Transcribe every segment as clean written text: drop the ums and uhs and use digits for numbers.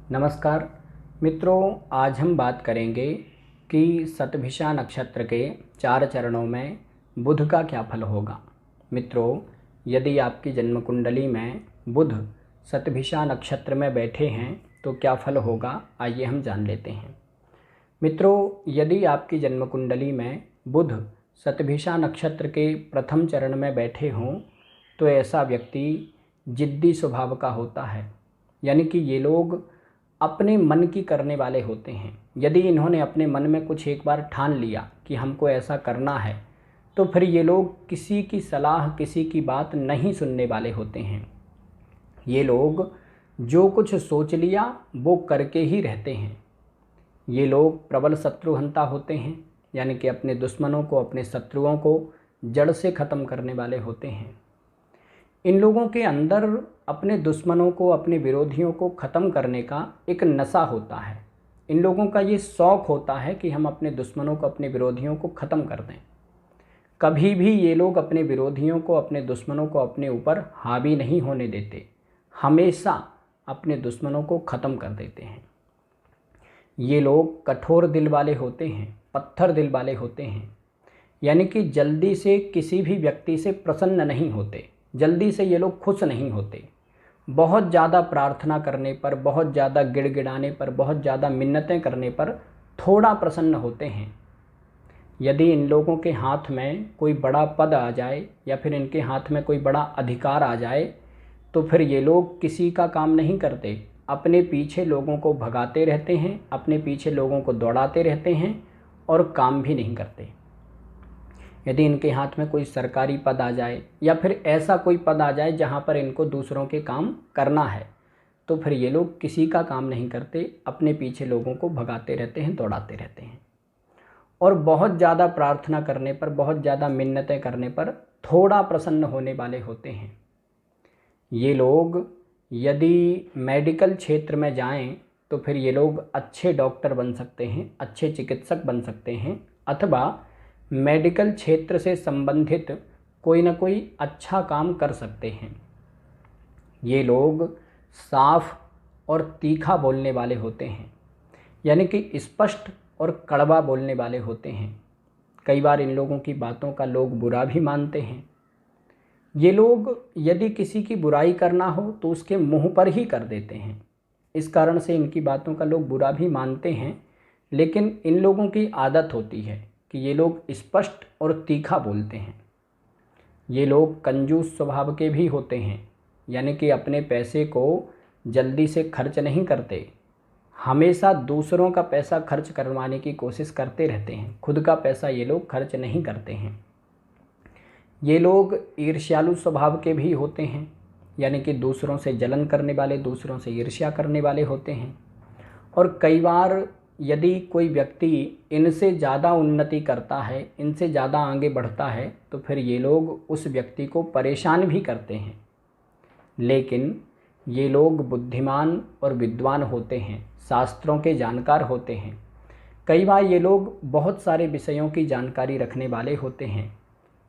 नमस्कार मित्रों, आज हम बात करेंगे कि शतभिषा नक्षत्र के 4 चरणों में बुध का क्या फल होगा। मित्रों, यदि आपकी जन्म कुंडली में बुध शतभिषा नक्षत्र में बैठे हैं तो क्या फल होगा, आइए हम जान लेते हैं। मित्रों, यदि आपकी जन्म कुंडली में बुध शतभिषा नक्षत्र के प्रथम चरण में बैठे हों तो ऐसा व्यक्ति जिद्दी स्वभाव का होता है, यानी कि ये लोग अपने मन की करने वाले होते हैं। यदि इन्होंने अपने मन में कुछ एक बार ठान लिया कि हमको ऐसा करना है तो फिर ये लोग किसी की सलाह, किसी की बात नहीं सुनने वाले होते हैं। ये लोग जो कुछ सोच लिया वो करके ही रहते हैं। ये लोग प्रबल शत्रुहंता होते हैं, यानी कि अपने दुश्मनों को, अपने शत्रुओं को जड़ से ख़त्म करने वाले होते हैं। इन लोगों के अंदर अपने दुश्मनों को, अपने विरोधियों को ख़त्म करने का एक नशा होता है। इन लोगों का ये शौक़ होता है कि हम अपने दुश्मनों को, अपने विरोधियों को ख़त्म कर दें। कभी भी ये लोग अपने विरोधियों को, अपने दुश्मनों को अपने ऊपर हावी नहीं होने देते, हमेशा अपने दुश्मनों को ख़त्म कर देते हैं। ये लोग कठोर दिल वाले होते हैं, पत्थर दिल वाले होते हैं, यानी कि जल्दी से किसी भी व्यक्ति से प्रसन्न नहीं होते, जल्दी से ये लोग खुश नहीं होते। बहुत ज़्यादा प्रार्थना करने पर, बहुत ज़्यादा गिड़गिड़ाने पर, बहुत ज़्यादा मिन्नतें करने पर थोड़ा प्रसन्न होते हैं। यदि इन लोगों के हाथ में कोई बड़ा पद आ जाए या फिर इनके हाथ में कोई बड़ा अधिकार आ जाए तो फिर ये लोग किसी का काम नहीं करते, अपने पीछे लोगों को भगाते रहते हैं, अपने पीछे लोगों को दौड़ाते रहते हैं और काम भी नहीं करते। यदि इनके हाथ में कोई सरकारी पद आ जाए या फिर ऐसा कोई पद आ जाए जहाँ पर इनको दूसरों के काम करना है तो फिर ये लोग किसी का काम नहीं करते, अपने पीछे लोगों को भगाते रहते हैं, दौड़ाते रहते हैं। और बहुत ज़्यादा प्रार्थना करने पर, बहुत ज़्यादा मिन्नतें करने पर थोड़ा प्रसन्न होने वाले होते हैं। ये लोग यदि मेडिकल क्षेत्र में जाएं तो फिर ये लोग अच्छे डॉक्टर बन सकते हैं, अच्छे चिकित्सक बन सकते हैं, अथवा मेडिकल क्षेत्र से संबंधित कोई ना कोई अच्छा काम कर सकते हैं। ये लोग साफ और तीखा बोलने वाले होते हैं, यानी कि स्पष्ट और कड़वा बोलने वाले होते हैं। कई बार इन लोगों की बातों का लोग बुरा भी मानते हैं। ये लोग यदि किसी की बुराई करना हो तो उसके मुंह पर ही कर देते हैं। इस कारण से इनकी बातों का लोग बुरा भी मानते हैं, लेकिन इन लोगों की आदत होती है कि ये लोग स्पष्ट और तीखा बोलते हैं। ये लोग कंजूस स्वभाव के भी होते हैं, यानी कि अपने पैसे को जल्दी से खर्च नहीं करते, हमेशा दूसरों का पैसा खर्च करवाने की कोशिश करते रहते हैं, खुद का पैसा ये लोग खर्च नहीं करते हैं। ये लोग ईर्ष्यालु स्वभाव के भी होते हैं, यानी कि दूसरों से जलन करने वाले, दूसरों से ईर्ष्या करने वाले होते हैं। और कई बार यदि कोई व्यक्ति इनसे ज़्यादा उन्नति करता है, इनसे ज़्यादा आगे बढ़ता है तो फिर ये लोग उस व्यक्ति को परेशान भी करते हैं। लेकिन ये लोग बुद्धिमान और विद्वान होते हैं, शास्त्रों के जानकार होते हैं। कई बार ये लोग बहुत सारे विषयों की जानकारी रखने वाले होते हैं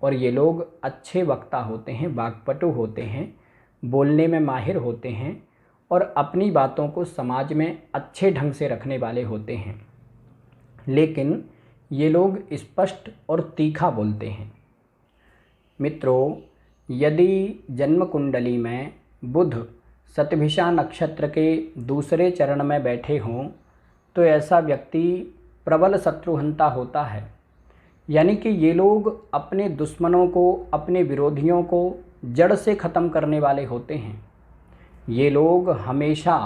और ये लोग अच्छे वक्ता होते हैं, वाक्पटु होते हैं, बोलने में माहिर होते हैं और अपनी बातों को समाज में अच्छे ढंग से रखने वाले होते हैं। लेकिन ये लोग स्पष्ट और तीखा बोलते हैं। मित्रों, यदि जन्म कुंडली में बुध शतभिषा नक्षत्र के दूसरे चरण में बैठे हों तो ऐसा व्यक्ति प्रबल शत्रुहंता होता है, यानी कि ये लोग अपने दुश्मनों को, अपने विरोधियों को जड़ से ख़त्म करने वाले होते हैं। ये लोग हमेशा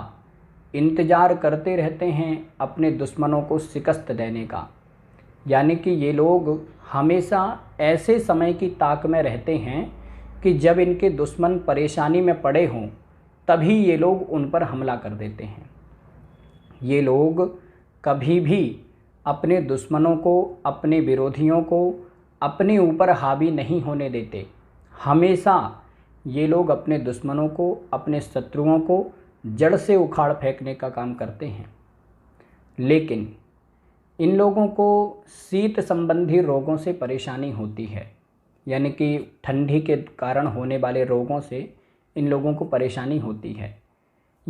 इंतज़ार करते रहते हैं अपने दुश्मनों को शिकस्त देने का, यानी कि ये लोग हमेशा ऐसे समय की ताक में रहते हैं कि जब इनके दुश्मन परेशानी में पड़े हों तभी ये लोग उन पर हमला कर देते हैं। ये लोग कभी भी अपने दुश्मनों को, अपने विरोधियों को अपने ऊपर हावी नहीं होने देते। हमेशा ये लोग अपने दुश्मनों को, अपने शत्रुओं को जड़ से उखाड़ फेंकने का काम करते हैं। लेकिन इन लोगों को शीत संबंधी रोगों से परेशानी होती है, यानी कि ठंडी के कारण होने वाले रोगों से इन लोगों को परेशानी होती है।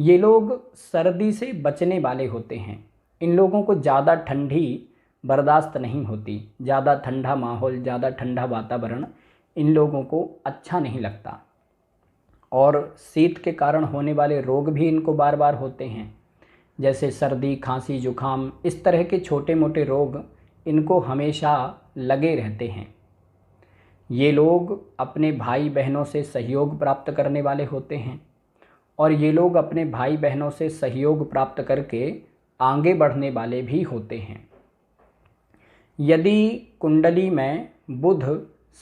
ये लोग सर्दी से बचने वाले होते हैं। इन लोगों को ज़्यादा ठंडी बर्दाश्त नहीं होती, ज़्यादा ठंडा माहौल, ज़्यादा ठंडा वातावरण इन लोगों को अच्छा नहीं लगता। और शीत के कारण होने वाले रोग भी इनको बार बार होते हैं, जैसे सर्दी, खांसी, जुखाम, इस तरह के छोटे मोटे रोग इनको हमेशा लगे रहते हैं। ये लोग अपने भाई बहनों से सहयोग प्राप्त करने वाले होते हैं और ये लोग अपने भाई बहनों से सहयोग प्राप्त करके आगे बढ़ने वाले भी होते हैं। यदि कुंडली में बुध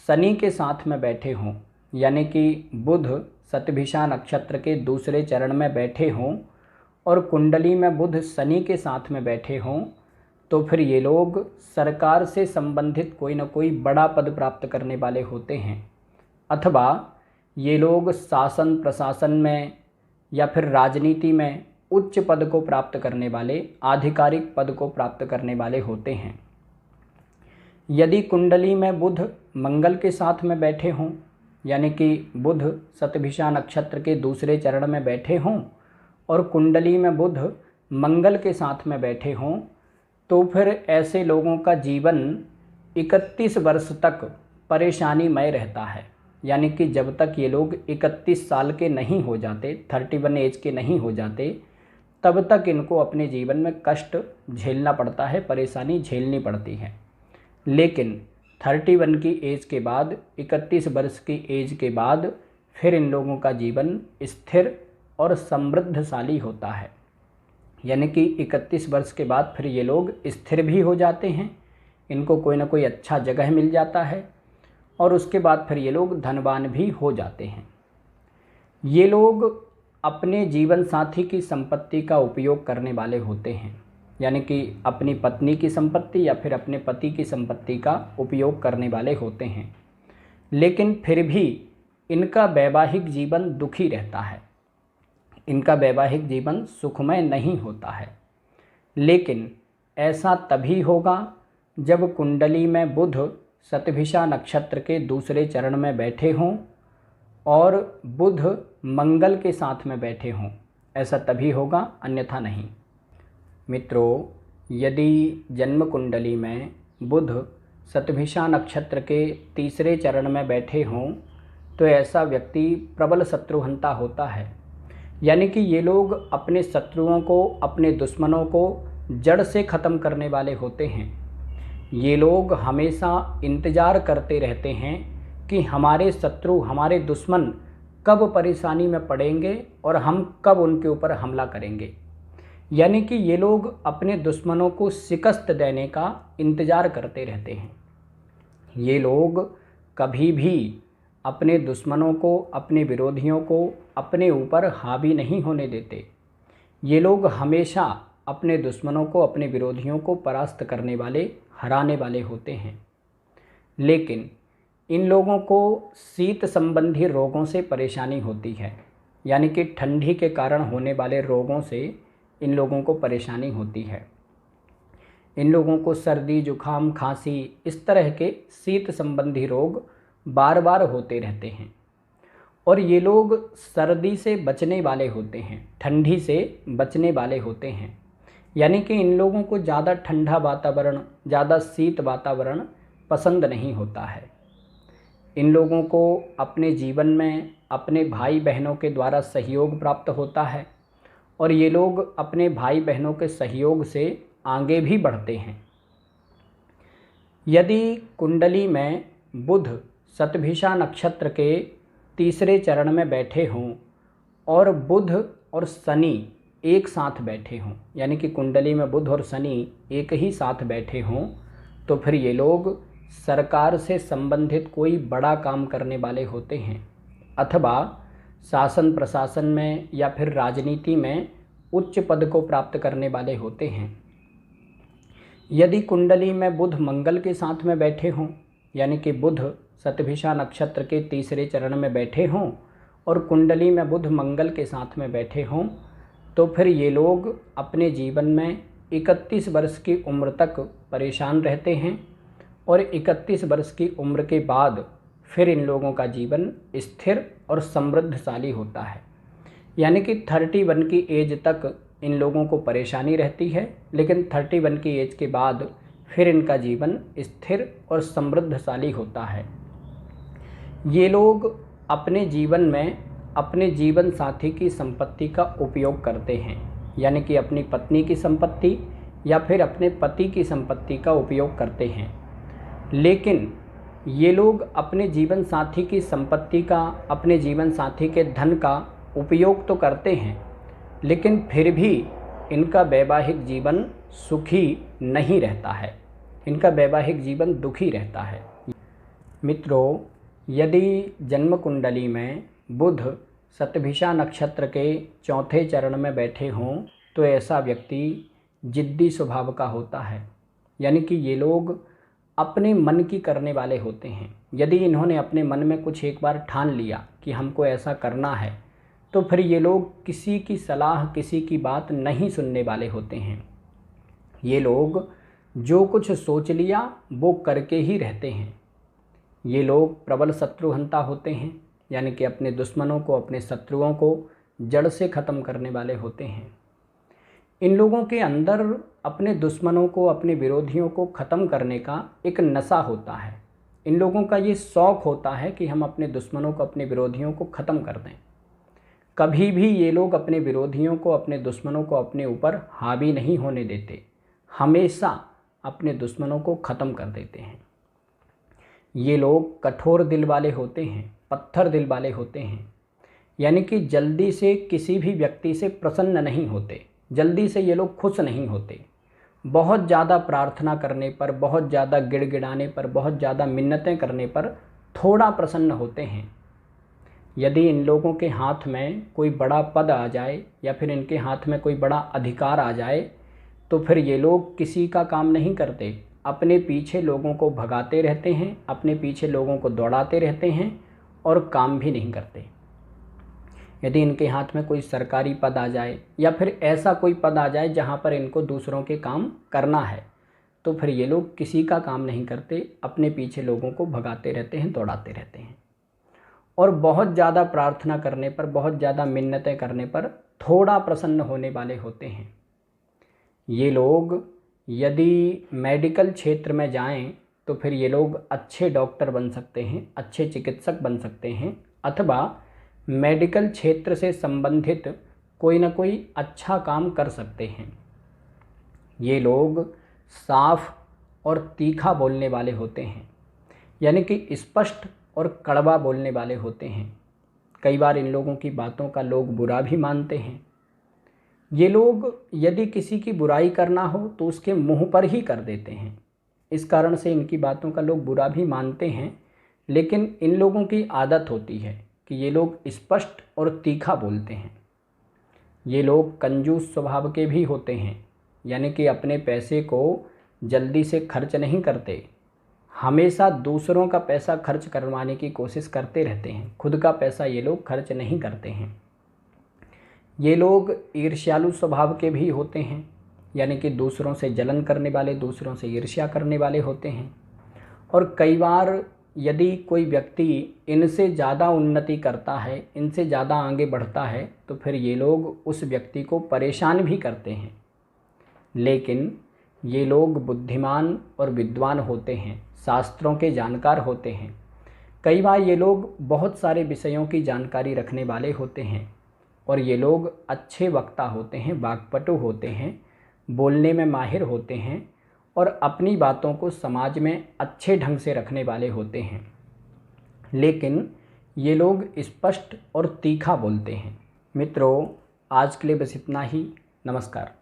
शनि के साथ में बैठे हों, यानी कि बुध शतभिषा नक्षत्र के दूसरे चरण में बैठे हों और कुंडली में बुध शनि के साथ में बैठे हों, तो फिर ये लोग सरकार से संबंधित कोई ना कोई बड़ा पद प्राप्त करने वाले होते हैं, अथवा ये लोग शासन प्रशासन में या फिर राजनीति में उच्च पद को प्राप्त करने वाले, आधिकारिक पद को प्राप्त करने वाले होते हैं। यदि कुंडली में बुध मंगल के साथ में बैठे हों, यानी कि बुध शतभिषा नक्षत्र के दूसरे चरण में बैठे हों और कुंडली में बुध मंगल के साथ में बैठे हों, तो फिर ऐसे लोगों का जीवन 31 वर्ष तक परेशानीमय रहता है। यानी कि जब तक ये लोग 31 साल के नहीं हो जाते, 31 एज के नहीं हो जाते, तब तक इनको अपने जीवन में कष्ट झेलना पड़ता है, परेशानी झेलनी पड़ती है। लेकिन 31 की एज के बाद, 31 वर्ष की एज के बाद फिर इन लोगों का जीवन स्थिर और समृद्धशाली होता है। यानी कि 31 वर्ष के बाद फिर ये लोग स्थिर भी हो जाते हैं, इनको कोई ना कोई अच्छा जगह मिल जाता है और उसके बाद फिर ये लोग धनवान भी हो जाते हैं। ये लोग अपने जीवन साथी की संपत्ति का उपयोग करने वाले होते हैं, यानी कि अपनी पत्नी की संपत्ति या फिर अपने पति की संपत्ति का उपयोग करने वाले होते हैं। लेकिन फिर भी इनका वैवाहिक जीवन दुखी रहता है, इनका वैवाहिक जीवन सुखमय नहीं होता है। लेकिन ऐसा तभी होगा जब कुंडली में बुध शतभिषा नक्षत्र के दूसरे चरण में बैठे हों और बुध मंगल के साथ में बैठे हों, ऐसा तभी होगा, अन्यथा नहीं। मित्रों, यदि जन्म कुंडली में बुध शतभिषा नक्षत्र के तीसरे चरण में बैठे हों तो ऐसा व्यक्ति प्रबल शत्रुहंता होता है। यानी कि ये लोग अपने शत्रुओं को, अपने दुश्मनों को जड़ से ख़त्म करने वाले होते हैं। ये लोग हमेशा इंतज़ार करते रहते हैं कि हमारे शत्रु, हमारे दुश्मन कब परेशानी में पड़ेंगे और हम कब उनके ऊपर हमला करेंगे। यानी कि ये लोग अपने दुश्मनों को शिकस्त देने का इंतज़ार करते रहते हैं। ये लोग कभी भी अपने दुश्मनों को, अपने विरोधियों को अपने ऊपर हावी नहीं होने देते। ये लोग हमेशा अपने दुश्मनों को, अपने विरोधियों को परास्त करने वाले, हराने वाले होते हैं। लेकिन इन लोगों को शीत संबंधी रोगों से परेशानी होती है, यानी कि ठंडी के कारण होने वाले रोगों से इन लोगों को परेशानी होती है। इन लोगों को सर्दी, जुखाम, खांसी, इस तरह के शीत संबंधी रोग बार बार होते रहते हैं। और ये लोग सर्दी से बचने वाले होते हैं, ठंडी से बचने वाले होते हैं। यानी कि इन लोगों को ज़्यादा ठंडा वातावरण, ज़्यादा शीत वातावरण पसंद नहीं होता है। इन लोगों को अपने जीवन में अपने भाई बहनों के द्वारा सहयोग प्राप्त होता है और ये लोग अपने भाई बहनों के सहयोग से आगे भी बढ़ते हैं। यदि कुंडली में बुध शतभिषा नक्षत्र के तीसरे चरण में बैठे हों और बुध और शनि एक साथ बैठे हों, यानी कि कुंडली में बुध और शनि एक ही साथ बैठे हों, तो फिर ये लोग सरकार से संबंधित कोई बड़ा काम करने वाले होते हैं, अथवा शासन प्रशासन में या फिर राजनीति में उच्च पद को प्राप्त करने वाले होते हैं। यदि कुंडली में बुध मंगल के साथ में बैठे हों, यानी कि बुध शतभिषा नक्षत्र के तीसरे चरण में बैठे हों और कुंडली में बुध मंगल के साथ में बैठे हों, तो फिर ये लोग अपने जीवन में 31 वर्ष की उम्र तक परेशान रहते हैं और 31 वर्ष की उम्र के बाद फिर इन लोगों का जीवन स्थिर और समृद्धशाली होता है। यानी कि 31 की एज तक इन लोगों को परेशानी रहती है, लेकिन 31 की एज के बाद फिर इनका जीवन स्थिर और समृद्धशाली होता है। ये लोग अपने जीवन में अपने जीवन साथी की संपत्ति का उपयोग करते हैं, यानी कि अपनी पत्नी की संपत्ति या फिर अपने पति की संपत्ति का उपयोग करते हैं। लेकिन ये लोग अपने जीवन साथी की संपत्ति का, अपने जीवन साथी के धन का उपयोग तो करते हैं, लेकिन फिर भी इनका वैवाहिक जीवन सुखी नहीं रहता है, इनका वैवाहिक जीवन दुखी रहता है। मित्रों, यदि जन्म कुंडली में बुध शतभिषा नक्षत्र के चौथे चरण में बैठे हों तो ऐसा व्यक्ति जिद्दी स्वभाव का होता है, यानी कि ये लोग अपने मन की करने वाले होते हैं। यदि इन्होंने अपने मन में कुछ एक बार ठान लिया कि हमको ऐसा करना है, तो फिर ये लोग किसी की सलाह, किसी की बात नहीं सुनने वाले होते हैं। ये लोग जो कुछ सोच लिया वो करके ही रहते हैं। ये लोग प्रबल शत्रुहंता होते हैं, यानी कि अपने दुश्मनों को, अपने शत्रुओं को जड़ से ख़त्म करने वाले होते हैं। इन लोगों के अंदर अपने दुश्मनों को, अपने विरोधियों को ख़त्म करने का एक नशा होता है। इन लोगों का ये शौक़ होता है कि हम अपने दुश्मनों को, अपने विरोधियों को ख़त्म कर दें। कभी भी ये लोग अपने विरोधियों को, अपने दुश्मनों को अपने ऊपर हावी नहीं होने देते, हमेशा अपने दुश्मनों को ख़त्म कर देते हैं। ये लोग कठोर दिल वाले होते हैं, पत्थर दिल वाले होते हैं, यानी कि जल्दी से किसी भी व्यक्ति से प्रसन्न नहीं होते, जल्दी से ये लोग खुश नहीं होते। बहुत ज़्यादा प्रार्थना करने पर, बहुत ज़्यादा गिड़गिड़ाने पर, बहुत ज़्यादा मिन्नतें करने पर थोड़ा प्रसन्न होते हैं। यदि इन लोगों के हाथ में कोई बड़ा पद आ जाए या फिर इनके हाथ में कोई बड़ा अधिकार आ जाए तो फिर ये लोग किसी का काम नहीं करते, अपने पीछे लोगों को भगाते रहते हैं, अपने पीछे लोगों को दौड़ाते रहते हैं और काम भी नहीं करते। यदि इनके हाथ में कोई सरकारी पद आ जाए या फिर ऐसा कोई पद आ जाए जहाँ पर इनको दूसरों के काम करना है, तो फिर ये लोग किसी का काम नहीं करते, अपने पीछे लोगों को भगाते रहते हैं, दौड़ाते रहते हैं। और बहुत ज़्यादा प्रार्थना करने पर, बहुत ज़्यादा मिन्नतें करने पर थोड़ा प्रसन्न होने वाले होते हैं। ये लोग यदि मेडिकल क्षेत्र में जाएं तो फिर ये लोग अच्छे डॉक्टर बन सकते हैं, अच्छे चिकित्सक बन सकते हैं, अथवा मेडिकल क्षेत्र से संबंधित कोई ना कोई अच्छा काम कर सकते हैं। ये लोग साफ और तीखा बोलने वाले होते हैं, यानी कि स्पष्ट और कड़वा बोलने वाले होते हैं। कई बार इन लोगों की बातों का लोग बुरा भी मानते हैं। ये लोग यदि किसी की बुराई करना हो तो उसके मुंह पर ही कर देते हैं। इस कारण से इनकी बातों का लोग बुरा भी मानते हैं, लेकिन इन लोगों की आदत होती है कि ये लोग स्पष्ट और तीखा बोलते हैं। ये लोग कंजूस स्वभाव के भी होते हैं, यानी कि अपने पैसे को जल्दी से खर्च नहीं करते, हमेशा दूसरों का पैसा खर्च करवाने की कोशिश करते रहते हैं, खुद का पैसा ये लोग खर्च नहीं करते हैं। ये लोग ईर्ष्यालु स्वभाव के भी होते हैं, यानी कि दूसरों से जलन करने वाले, दूसरों से ईर्ष्या करने वाले होते हैं। और कई बार यदि कोई व्यक्ति इनसे ज़्यादा उन्नति करता है, इनसे ज़्यादा आगे बढ़ता है, तो फिर ये लोग उस व्यक्ति को परेशान भी करते हैं। लेकिन ये लोग बुद्धिमान और विद्वान होते हैं, शास्त्रों के जानकार होते हैं। कई बार ये लोग बहुत सारे विषयों की जानकारी रखने वाले होते हैं और ये लोग अच्छे वक्ता होते हैं, वाक्पटु होते हैं, बोलने में माहिर होते हैं और अपनी बातों को समाज में अच्छे ढंग से रखने वाले होते हैं। लेकिन ये लोग स्पष्ट और तीखा बोलते हैं। मित्रों, आज के लिए बस इतना ही। नमस्कार।